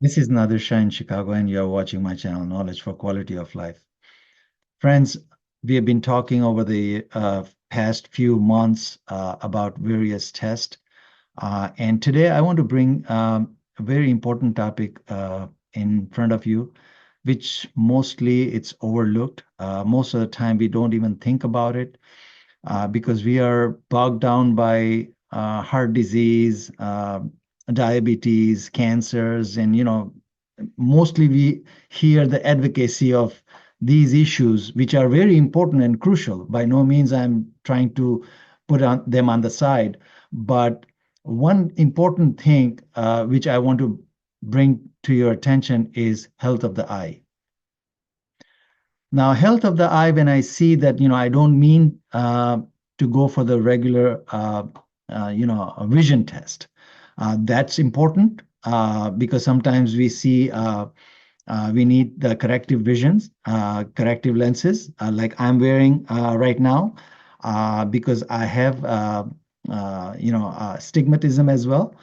This is Nadir Shah in Chicago, and you're watching my channel, Knowledge for Quality of Life. Friends, we have been talking over the past few months about various tests. And today I want to bring a very important topic in front of you, which mostly it's overlooked. Most of the time we don't even think about it because we are bogged down by heart disease, diabetes, cancers, and mostly we hear the advocacy of these issues, which are very important and crucial. By no means I'm trying to them on the side, but one important thing which I want to bring to your attention is health of the eye. Now, health of the eye, when I see that, I don't mean to go for the regular, a vision test. That's important because sometimes we see we need the corrective visions, corrective lenses, like I'm wearing right now, because I have, stigmatism as well.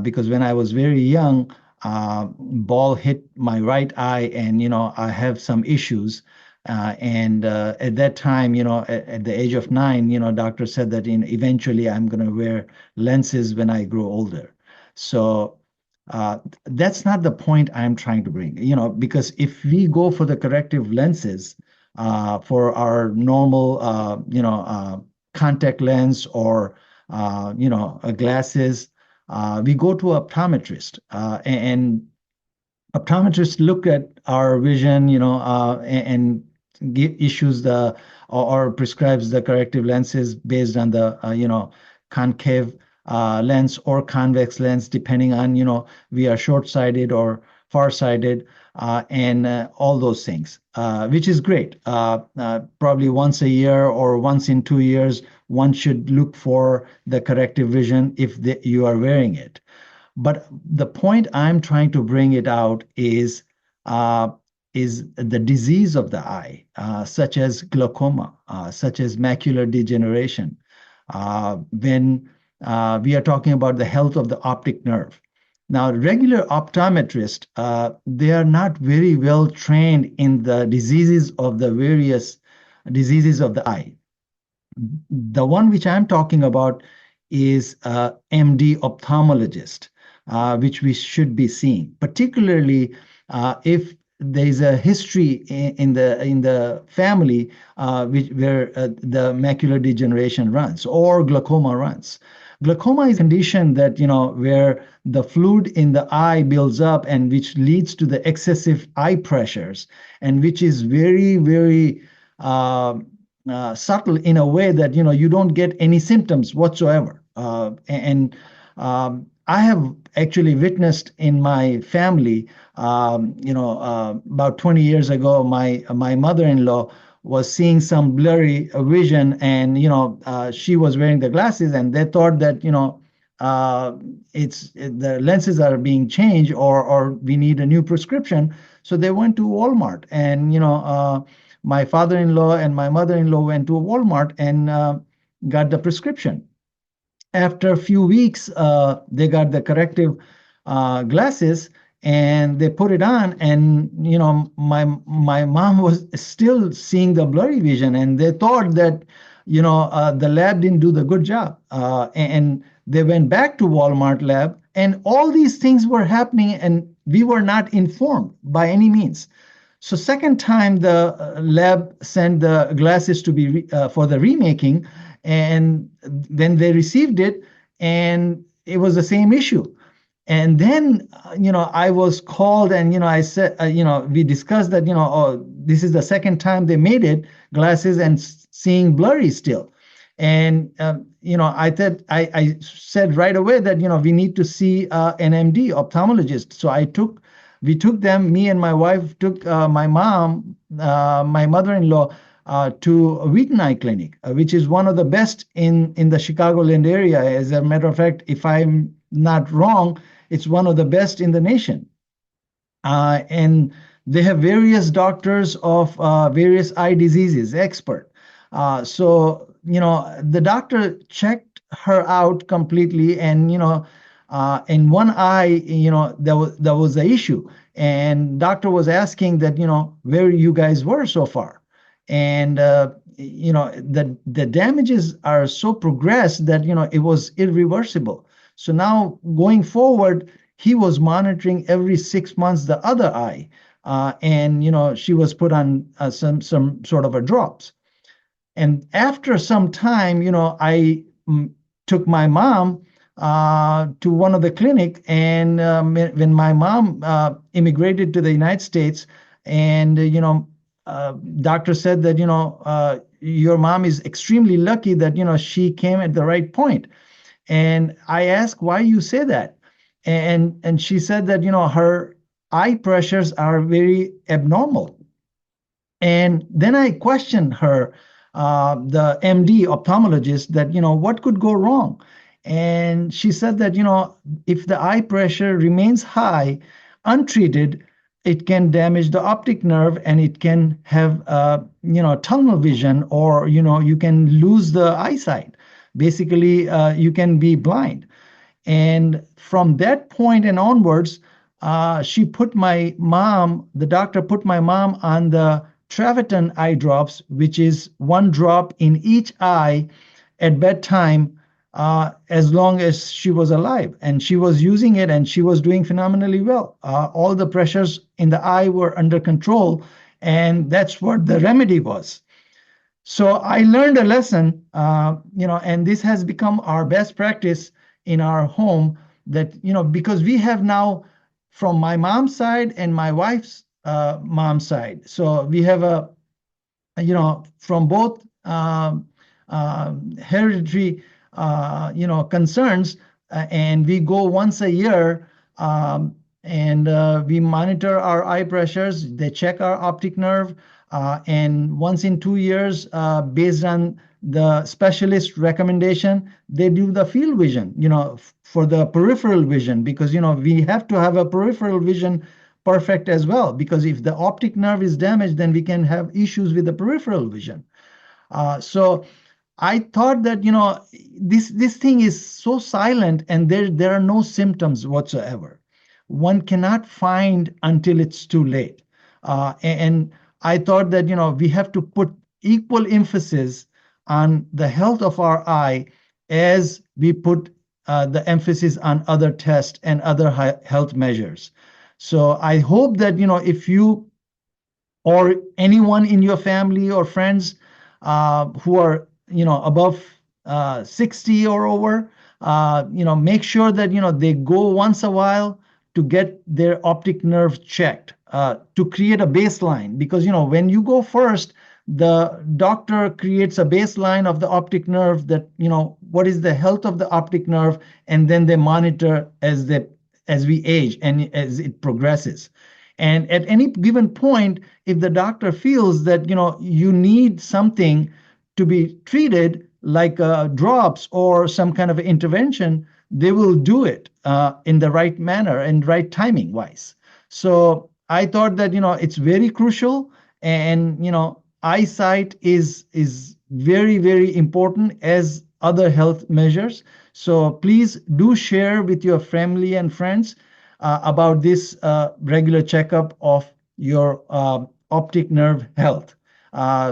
Because when I was very young, ball hit my right eye, and I have some issues. And at that time, at the age of 9, doctor said that eventually I'm going to wear lenses when I grow older. So that's not the point I'm trying to bring, because if we go for the corrective lenses for our normal, contact lens or, glasses, we go to optometrist, and optometrists look at our vision, and issues or prescribes the corrective lenses based on the, concave lens or convex lens, depending on, we are short-sighted or far-sighted, and all those things, which is great. Probably once a year or once in 2 years, one should look for the corrective vision if you are wearing it. But the point I'm trying to bring it out is the disease of the eye, such as glaucoma, such as macular degeneration. When we are talking about the health of the optic nerve. Now, regular optometrists, they are not very well trained in the diseases of the various diseases of the eye. The one which I'm talking about is MD ophthalmologist, which we should be seeing, particularly if there is a history in the family where the macular degeneration runs or glaucoma runs. Glaucoma is a condition that, where the fluid in the eye builds up and which leads to the excessive eye pressures, and which is very, very subtle in a way that, you don't get any symptoms whatsoever. I have actually witnessed in my family, about 20 years ago, my mother-in-law was seeing some blurry vision, and she was wearing the glasses, and they thought that it's the lenses are being changed, or we need a new prescription. So they went to Walmart, and my father-in-law and my mother-in-law went to Walmart and got the prescription. After a few weeks, they got the corrective glasses, and they put it on, and my mom was still seeing the blurry vision, and they thought that the lab didn't do the good job, and they went back to Walmart lab, and all these things were happening, and we were not informed by any means. So second time the lab sent the glasses to be for the remaking, and then they received it, and it was the same issue. And then, I was called, and, I said, we discussed that, oh, this is the second time they made it, glasses, and seeing blurry still. And, I said right away that, we need to see an MD ophthalmologist. So we took them, me and my wife took my mom, my mother-in-law, to Wheaton Eye Clinic, which is one of the best in the Chicagoland area. As a matter of fact, if I'm not wrong, it's one of the best in the nation. And they have various doctors of various eye diseases, expert. So, the doctor checked her out completely, and, In one eye, there was the issue, and doctor was asking that, where you guys were so far, and the damages are so progressed that it was irreversible. So now going forward, he was monitoring every 6 months the other eye, and she was put on some sort of a drops. And after some time, I took my mom to one of the clinic, and when my mom immigrated to the United States, and doctor said that your mom is extremely lucky that she came at the right point. And I asked, why you say that? And she said that her eye pressures are very abnormal. And then I questioned her, the MD ophthalmologist, that what could go wrong. And she said that if the eye pressure remains high untreated, it can damage the optic nerve, and it can have tunnel vision, or you can lose the eyesight. Basically, you can be blind. And from that point and onwards, the doctor put my mom on the Travotan eye drops, which is one drop in each eye at bedtime, as long as she was alive. And she was using it, and she was doing phenomenally well. All the pressures in the eye were under control, and that's what the remedy was. So I learned a lesson, and this has become our best practice in our home, that, because we have now, from my mom's side and my wife's mom's side. So we have from both hereditary, concerns, and we go once a year, and we monitor our eye pressures. They check our optic nerve, and once in 2 years, based on the specialist recommendation, they do the field vision, for the peripheral vision, because, we have to have a peripheral vision perfect as well, because if the optic nerve is damaged, then we can have issues with the peripheral vision. So I thought that, this thing is so silent, and there are no symptoms whatsoever. One cannot find until it's too late. And I thought that, we have to put equal emphasis on the health of our eye as we put the emphasis on other tests and other health measures. So I hope that, if you or anyone in your family or friends who are, above 60 or over, make sure that, they go once a while to get their optic nerve checked, to create a baseline. Because, when you go first, the doctor creates a baseline of the optic nerve, that, what is the health of the optic nerve, and then they monitor as we age and as it progresses. And at any given point, if the doctor feels that, you need something to be treated, like drops or some kind of intervention, they will do it in the right manner and right timing wise. So I thought that, it's very crucial, and, eyesight is very, very important as other health measures. So please do share with your family and friends about this regular checkup of your optic nerve health.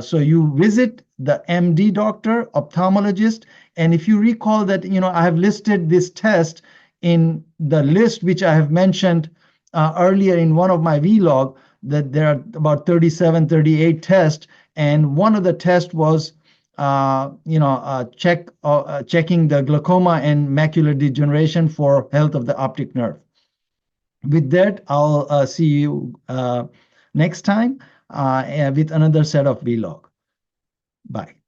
So you visit the MD doctor, ophthalmologist, and if you recall that, I have listed this test in the list which I have mentioned earlier in one of my vlog, that there are about 37, 38 tests, and one of the tests was checking the glaucoma and macular degeneration for health of the optic nerve. With that, I'll see you next time with another set of vlog. Bye.